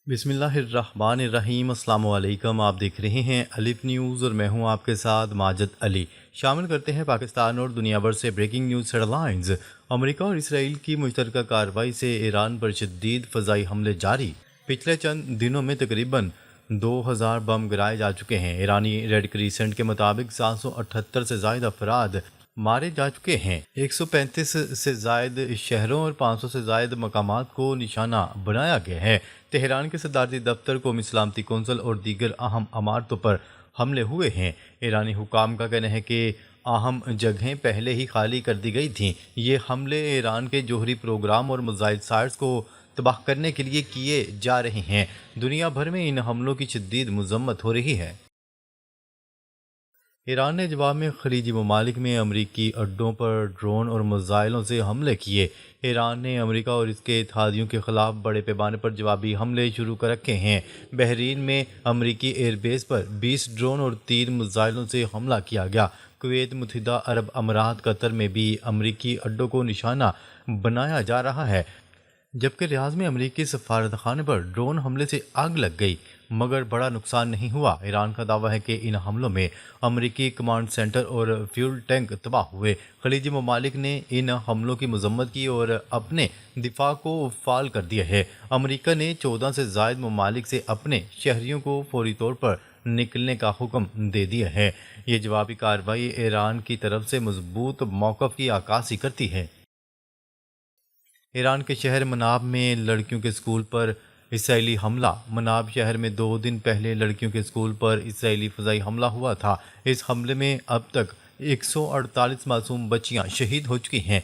بسم اللہ الرحمن الرحیم۔ السلام علیکم، آپ دیکھ رہے ہیں الف نیوز اور میں ہوں آپ کے ساتھ ماجد علی۔ شامل کرتے ہیں پاکستان اور دنیا بھر سے بریکنگ نیوز ہیڈ لائنز۔ امریکہ اور اسرائیل کی مشترکہ کارروائی سے ایران پر شدید فضائی حملے جاری۔ پچھلے چند دنوں میں تقریباً 2000 بم گرائے جا چکے ہیں۔ ایرانی ریڈ کریسنٹ کے مطابق 778 سے زائد افراد مارے جا چکے ہیں۔ 135 سے زائد شہروں اور 500 سے زائد مقامات کو نشانہ بنایا گیا ہے۔ تہران کے صدارتی دفتر، قومی سلامتی کونسل اور دیگر اہم عمارتوں پر حملے ہوئے ہیں۔ ایرانی حکام کا کہنا ہے کہ اہم جگہیں پہلے ہی خالی کر دی گئی تھیں۔ یہ حملے ایران کے جوہری پروگرام اور میزائل سائٹس کو تباہ کرنے کے لیے کیے جا رہے ہیں۔ دنیا بھر میں ان حملوں کی شدید مذمت ہو رہی ہے۔ ایران نے جواب میں خلیجی ممالک میں امریکی اڈوں پر ڈرون اور میزائلوں سے حملے کیے۔ ایران نے امریکہ اور اس کے اتحادیوں کے خلاف بڑے پیمانے پر جوابی حملے شروع کر رکھے ہیں۔ بحرین میں امریکی ایئر بیس پر 20 ڈرون اور 3 میزائلوں سے حملہ کیا گیا۔ کویت، متحدہ عرب امارات، قطر میں بھی امریکی اڈوں کو نشانہ بنایا جا رہا ہے، جبکہ ریاض میں امریکی سفارت خانے پر ڈرون حملے سے آگ لگ گئی مگر بڑا نقصان نہیں ہوا۔ ایران کا دعویٰ ہے کہ ان حملوں میں امریکی کمانڈ سینٹر اور فیول ٹینک تباہ ہوئے۔ خلیجی ممالک نے ان حملوں کی مذمت کی اور اپنے دفاع کو فعال کر دیا ہے۔ امریکہ نے 14 سے زائد ممالک سے اپنے شہریوں کو فوری طور پر نکلنے کا حکم دے دیا ہے۔ یہ جوابی کارروائی ایران کی طرف سے مضبوط موقف کی عکاسی کرتی ہے۔ ایران کے شہر مناب میں لڑکیوں کے اسکول پر اسرائیلی حملہ۔ مناب شہر میں 2 دن پہلے لڑکیوں کے اسکول پر اسرائیلی فضائی حملہ ہوا تھا۔ اس حملے میں اب تک 148 معصوم بچیاں شہید ہو چکی ہیں،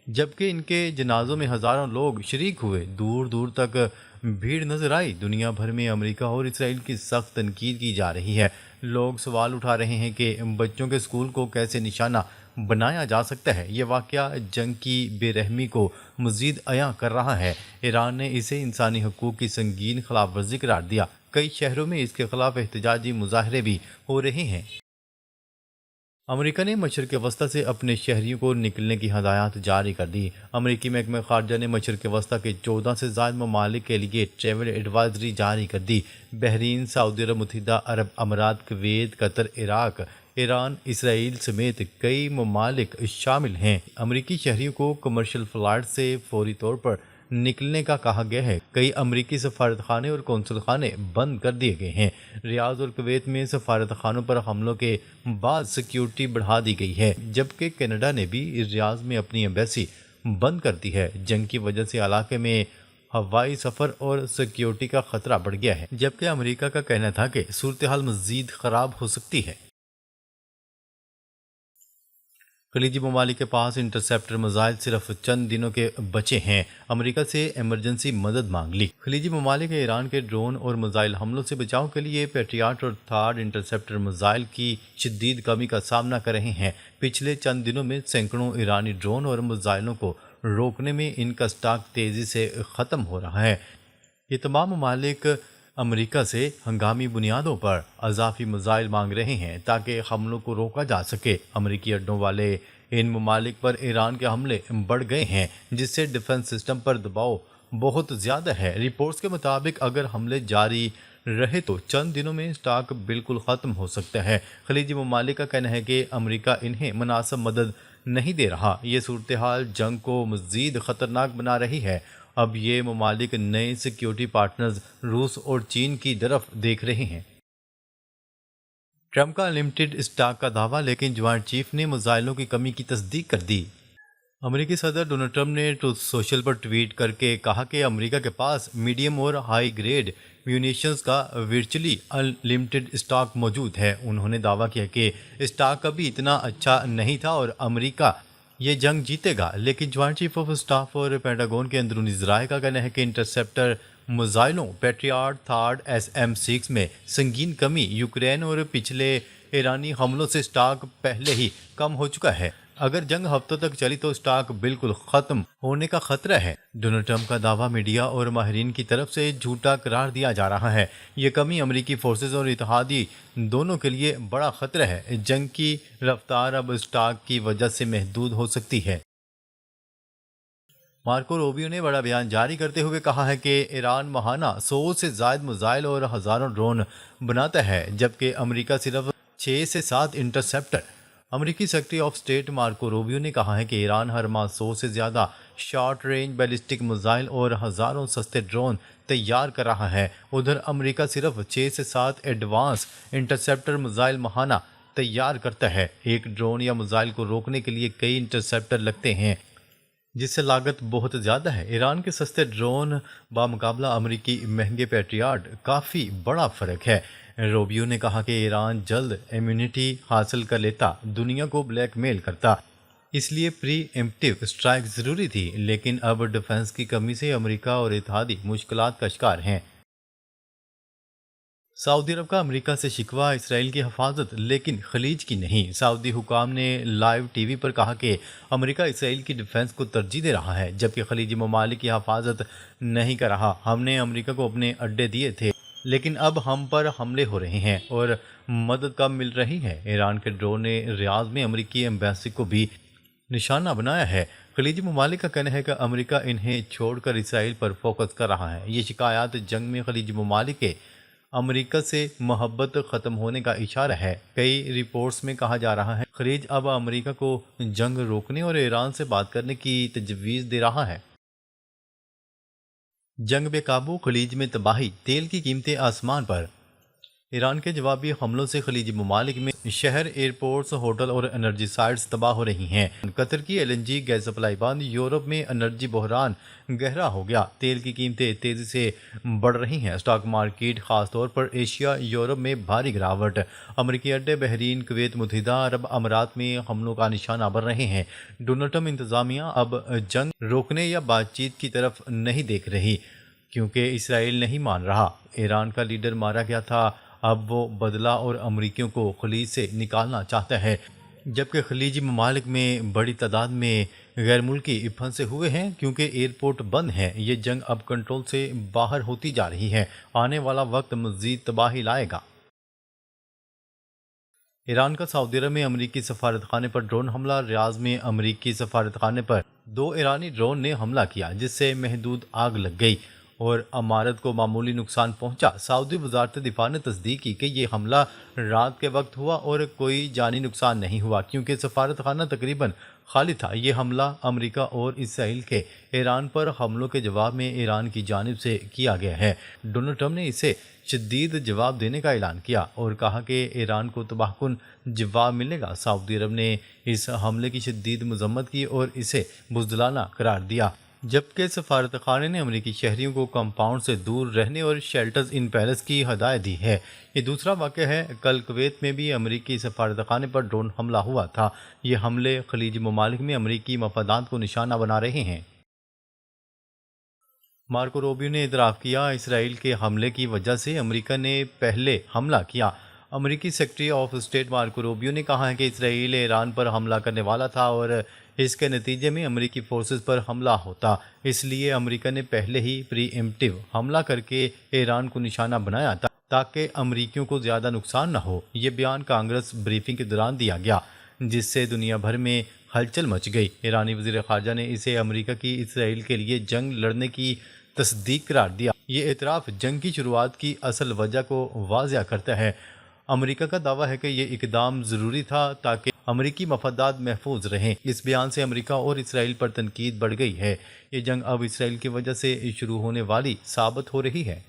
جبکہ ان کے جنازوں میں ہزاروں لوگ شریک ہوئے۔ دور دور تک بھیڑ نظر آئی۔ دنیا بھر میں امریکہ اور اسرائیل کی سخت تنقید کی جا رہی ہے۔ لوگ سوال اٹھا رہے ہیں کہ بچوں کے اسکول کو کیسے نشانہ بنایا جا سکتا ہے۔ یہ واقعہ جنگ کی بے رحمی کو مزید عیاں کر رہا ہے۔ ایران نے اسے انسانی حقوق کی سنگین خلاف ورزی قرار دیا۔ کئی شہروں میں اس کے خلاف احتجاجی مظاہرے بھی ہو رہے ہیں۔ امریکہ نے مشرق وسطی سے اپنے شہریوں کو نکلنے کی ہدایات جاری کر دی۔ امریکی محکمہ خارجہ نے مشرق وسطی کے 14 سے زائد ممالک کے لیے ٹریول ایڈوائزری جاری کر دی۔ بحرین، سعودی عرب، متحدہ عرب امارات، کویت، قطر، عراق، ایران، اسرائیل سمیت کئی ممالک شامل ہیں۔ امریکی شہریوں کو کمرشل فلائٹ سے فوری طور پر نکلنے کا کہا گیا ہے۔ کئی امریکی سفارت خانے اور قونصل خانے بند کر دیے گئے ہیں۔ ریاض اور کویت میں سفارت خانوں پر حملوں کے بعد سیکیورٹی بڑھا دی گئی ہے، جبکہ کینیڈا نے بھی ریاض میں اپنی ایمبیسی بند کر دی ہے۔ جنگ کی وجہ سے علاقے میں ہوائی سفر اور سیکیورٹی کا خطرہ بڑھ گیا ہے، جبکہ امریکہ کا کہنا تھا کہ صورتحال مزید خراب ہو سکتی ہے۔ خلیجی ممالک کے پاس انٹرسیپٹر میزائل صرف چند دنوں کے بچے ہیں۔ امریکہ سے ایمرجنسی مدد مانگ لی۔ خلیجی ممالک ایران کے ڈرون اور میزائل حملوں سے بچاؤ کے لیے پیٹریاٹ اور تھاڈ انٹرسیپٹر میزائل کی شدید کمی کا سامنا کر رہے ہیں۔ پچھلے چند دنوں میں سینکڑوں ایرانی ڈرون اور میزائلوں کو روکنے میں ان کا اسٹاک تیزی سے ختم ہو رہا ہے۔ یہ تمام ممالک امریکہ سے ہنگامی بنیادوں پر اضافی میزائل مانگ رہے ہیں تاکہ حملوں کو روکا جا سکے۔ امریکی اڈوں والے ان ممالک پر ایران کے حملے بڑھ گئے ہیں، جس سے ڈیفنس سسٹم پر دباؤ بہت زیادہ ہے۔ رپورٹس کے مطابق اگر حملے جاری رہے تو چند دنوں میں اسٹاک بالکل ختم ہو سکتا ہے۔ خلیجی ممالک کا کہنا ہے کہ امریکہ انہیں مناسب مدد نہیں دے رہا۔ یہ صورتحال جنگ کو مزید خطرناک بنا رہی ہے۔ اب یہ ممالک نئے سیکیورٹی پارٹنرز روس اور چین کی طرف دیکھ رہے ہیں۔ ٹرمپ کا لمیٹڈ اسٹاک کا دعویٰ، لیکن جوائنٹ چیف نے میزائلوں کی کمی کی تصدیق کر دی۔ امریکی صدر ڈونلڈ ٹرمپ نے ٹروتھ سوشل پر ٹویٹ کر کے کہا کہ امریکہ کے پاس میڈیم اور ہائی گریڈ میونیشنز کا ورچولی ان لمیٹڈ اسٹاک موجود ہے۔ انہوں نے دعویٰ کیا کہ اسٹاک کبھی اتنا اچھا نہیں تھا اور امریکہ یہ جنگ جیتے گا، لیکن جوائنٹ چیف آف اسٹاف اور پینٹاگون کے اندرونی ذرائع کا کہنا ہے کہ انٹرسیپٹر میزائلوں پیٹریاٹ تھاڈ SM-6 میں سنگین کمی، یوکرین اور پچھلے ایرانی حملوں سے اسٹاک پہلے ہی کم ہو چکا ہے۔ اگر جنگ ہفتوں تک چلی تو اسٹاک بالکل ختم ہونے کا خطرہ ہے۔ ڈونلڈ ٹرمپ کا دعویٰ میڈیا اور ماہرین کی طرف سے جھوٹا قرار دیا جا رہا ہے۔ یہ کمی امریکی فورسز اور اتحادی دونوں کے لیے بڑا خطرہ ہے۔ جنگ کی رفتار اب اسٹاک کی وجہ سے محدود ہو سکتی ہے۔ مارکو روبیو نے بڑا بیان جاری کرتے ہوئے کہا ہے کہ ایران ماہانہ 100 سے زائد میزائل اور ہزاروں ڈرون بناتا ہے، جبکہ امریکہ صرف 6 سے 7 انٹرسیپٹر۔ امریکی secretary of state Marco Rubio نے کہا ہے کہ ایران ہر ماہ 100 سے زیادہ شارٹ رینج بیلسٹک میزائل اور ہزاروں سستے ڈرون تیار کر رہا ہے۔ ادھر امریکہ صرف 6 سے 7 ایڈوانس انٹرسیپٹر میزائل ماہانہ تیار کرتا ہے۔ ایک ڈرون یا میزائل کو روکنے کے لیے کئی انٹرسیپٹر لگتے ہیں، جس سے لاگت بہت زیادہ ہے۔ ایران کے سستے ڈرون بمقابلہ امریکی مہنگے پیٹریاٹ کافی بڑا فرق ہے۔ روبیو نے کہا کہ ایران جلد امیونٹی حاصل کر لیتا، دنیا کو بلیک میل کرتا، اس لیے پری ایمپٹیو اسٹرائک ضروری تھی، لیکن اب ڈیفنس کی کمی سے امریکہ اور اتحادی مشکلات کا شکار ہیں۔ سعودی عرب کا امریکہ سے شکوہ اسرائیل کی حفاظت لیکن خلیج کی نہیں۔ سعودی حکام نے لائیو ٹی وی پر کہا کہ امریکہ اسرائیل کی ڈیفنس کو ترجیح دے رہا ہے، جبکہ خلیجی ممالک کی حفاظت نہیں کر رہا۔ ہم نے امریکہ کو اپنے اڈے دیے تھے، لیکن اب ہم پر حملے ہو رہے ہیں اور مدد کم مل رہی ہے۔ ایران کے ڈرون نے ریاض میں امریکی ایمبیسی کو بھی نشانہ بنایا ہے۔ خلیجی ممالک کا کہنا ہے کہ امریکہ انہیں چھوڑ کر اسرائیل پر فوکس کر رہا ہے۔ یہ شکایات جنگ میں خلیجی ممالک کے امریکہ سے محبت ختم ہونے کا اشارہ ہے۔ کئی رپورٹس میں کہا جا رہا ہے خلیج اب امریکہ کو جنگ روکنے اور ایران سے بات کرنے کی تجویز دے رہا ہے۔ جنگ بے قابو، خلیج میں تباہی، تیل کی قیمتیں آسمان پر۔ ایران کے جوابی حملوں سے خلیجی ممالک میں شہر، ایئرپورٹس، ہوٹل اور انرجی سائٹس تباہ ہو رہی ہیں۔ قطر کی L N G gas supply بند، یورپ میں انرجی بحران گہرا ہو گیا، تیل کی قیمتیں تیزی سے بڑھ رہی ہیں۔ اسٹاک مارکیٹ خاص طور پر ایشیا، یورپ میں بھاری گراوٹ۔ امریکی اڈے بحرین، کویت، متحدہ عرب امارات میں حملوں کا نشانہ بن رہے ہیں۔ ڈونلڈ ٹرمپ انتظامیہ اب جنگ روکنے یا بات چیت کی طرف نہیں دیکھ رہی، کیونکہ اسرائیل نہیں مان رہا۔ ایران کا لیڈر مارا گیا تھا، اب وہ بدلہ اور امریکیوں کو خلیج سے نکالنا چاہتا ہے، جبکہ خلیجی ممالک میں بڑی تعداد میں غیر ملکی پھنسے ہوئے ہیں کیونکہ ایئرپورٹ بند ہیں۔ یہ جنگ اب کنٹرول سے باہر ہوتی جا رہی ہے، آنے والا وقت مزید تباہی لائے گا۔ ایران کا سعودی عرب میں امریکی سفارت خانے پر ڈرون حملہ۔ ریاض میں امریکی سفارت خانے پر 2 ایرانی ڈرون نے حملہ کیا، جس سے محدود آگ لگ گئی اور عمارت کو معمولی نقصان پہنچا۔ سعودی وزارت دفاع نے تصدیق کی کہ یہ حملہ رات کے وقت ہوا اور کوئی جانی نقصان نہیں ہوا کیونکہ سفارت خانہ تقریباً خالی تھا۔ یہ حملہ امریکہ اور اسرائیل کے ایران پر حملوں کے جواب میں ایران کی جانب سے کیا گیا ہے۔ ڈونلڈ ٹرمپ نے اسے شدید جواب دینے کا اعلان کیا اور کہا کہ ایران کو تباہ کن جواب ملے گا۔ سعودی عرب نے اس حملے کی شدید مذمت کی اور اسے بزدلانہ قرار دیا، جبکہ سفارت خانے نے امریکی شہریوں کو کمپاؤنڈ سے دور رہنے اور شیلٹرز ان پیلس کی ہدایت دی ہے۔ یہ دوسرا واقعہ ہے۔ کل کویت میں بھی امریکی سفارت خانے پر ڈرون حملہ ہوا تھا۔ یہ حملے خلیجی ممالک میں امریکی مفادات کو نشانہ بنا رہے ہیں۔ مارکو روبیو نے اعتراف کیا، اسرائیل کے حملے کی وجہ سے امریکہ نے پہلے حملہ کیا۔ امریکی secretary of state Marco Rubio نے کہا ہے کہ اسرائیل ایران پر حملہ کرنے والا تھا اور اس کے نتیجے میں امریکی فورسز پر حملہ ہوتا، اس لیے امریکہ نے پہلے ہی پری ایمپٹیو حملہ کر کے ایران کو نشانہ بنایا تھا تاکہ امریکیوں کو زیادہ نقصان نہ ہو۔ یہ بیان کانگریس بریفنگ کے دوران دیا گیا، جس سے دنیا بھر میں ہلچل مچ گئی۔ ایرانی وزیر خارجہ نے اسے امریکہ کی اسرائیل کے لیے جنگ لڑنے کی تصدیق قرار دیا۔ یہ اعتراف جنگ کی شروعات کی اصل وجہ کو واضح کرتا ہے۔ امریکہ کا دعویٰ ہے کہ یہ اقدام ضروری تھا تاکہ امریکی مفادات محفوظ رہیں۔ اس بیان سے امریکہ اور اسرائیل پر تنقید بڑھ گئی ہے۔ یہ جنگ اب اسرائیل کی وجہ سے شروع ہونے والی ثابت ہو رہی ہے۔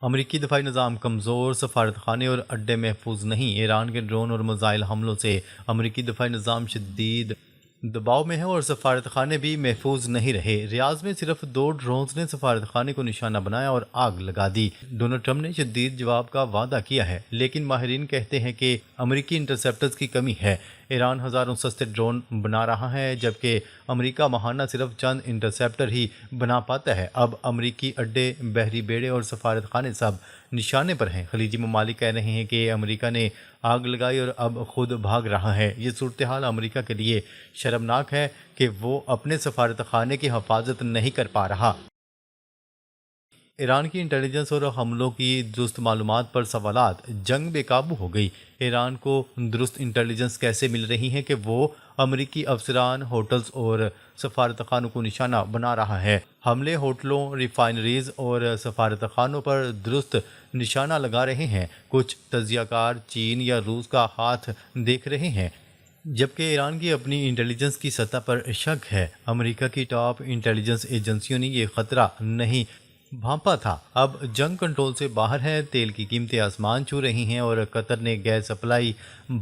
امریکی دفاعی نظام کمزور، سفارت خانے اور اڈے محفوظ نہیں۔ ایران کے ڈرون اور میزائل حملوں سے امریکی دفاعی نظام شدید دباؤ میں ہے اور سفارت خانے بھی محفوظ نہیں رہے۔ ریاض میں صرف 2 ڈرونز نے سفارت خانے کو نشانہ بنایا اور آگ لگا دی۔ ڈونلڈ ٹرمپ نے شدید جواب کا وعدہ کیا ہے، لیکن ماہرین کہتے ہیں کہ امریکی انٹرسیپٹرز کی کمی ہے۔ ایران ہزاروں سستے ڈرون بنا رہا ہے، جبکہ امریکہ ماہانہ صرف چند انٹرسیپٹر ہی بنا پاتا ہے۔ اب امریکی اڈے، بحری بیڑے اور سفارت خانے سب نشانے پر ہیں۔ خلیجی ممالک کہہ رہے ہیں کہ امریکہ نے آگ لگائی اور اب خود بھاگ رہا ہے۔ یہ صورتحال امریکہ کے لیے شرمناک ہے کہ وہ اپنے سفارت خانے کی حفاظت نہیں کر پا رہا۔ ایران کی انٹیلیجنس اور حملوں کی درست معلومات پر سوالات، جنگ بے قابو ہو گئی۔ ایران کو درست انٹیلیجنس کیسے مل رہی ہے کہ وہ امریکی افسران، ہوٹلز اور سفارت خانوں کو نشانہ بنا رہا ہے؟ حملے ہوٹلوں، ریفائنریز اور سفارت خانوں پر درست نشانہ لگا رہے ہیں۔ کچھ تجزیہ کار چین یا روس کا ہاتھ دیکھ رہے ہیں، جبکہ ایران کی اپنی انٹیلیجنس کی سطح پر شک ہے۔ امریکہ کی ٹاپ انٹیلیجنس ایجنسیوں نے یہ خطرہ نہیں بھانپا تھا۔ اب جنگ کنٹرول سے باہر ہے، تیل کی قیمتیں آسمان چھو رہی ہیں اور قطر نے گیس سپلائی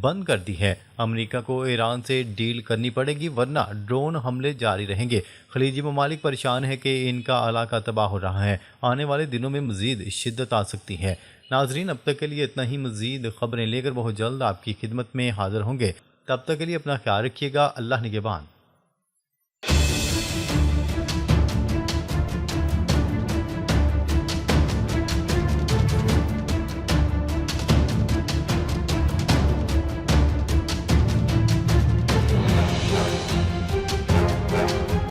بند کر دی ہے۔ امریکہ کو ایران سے ڈیل کرنی پڑے گی ورنہ ڈرون حملے جاری رہیں گے۔ خلیجی ممالک پریشان ہے کہ ان کا علاقہ تباہ ہو رہا ہے، آنے والے دنوں میں مزید شدت آ سکتی ہے۔ ناظرین، اب تک کے لیے اتنا ہی۔ مزید خبریں لے کر بہت جلد آپ کی خدمت میں حاضر ہوں گے۔ تب تک کے لیے اپنا خیال رکھیے گا۔ اللہ نگہبان۔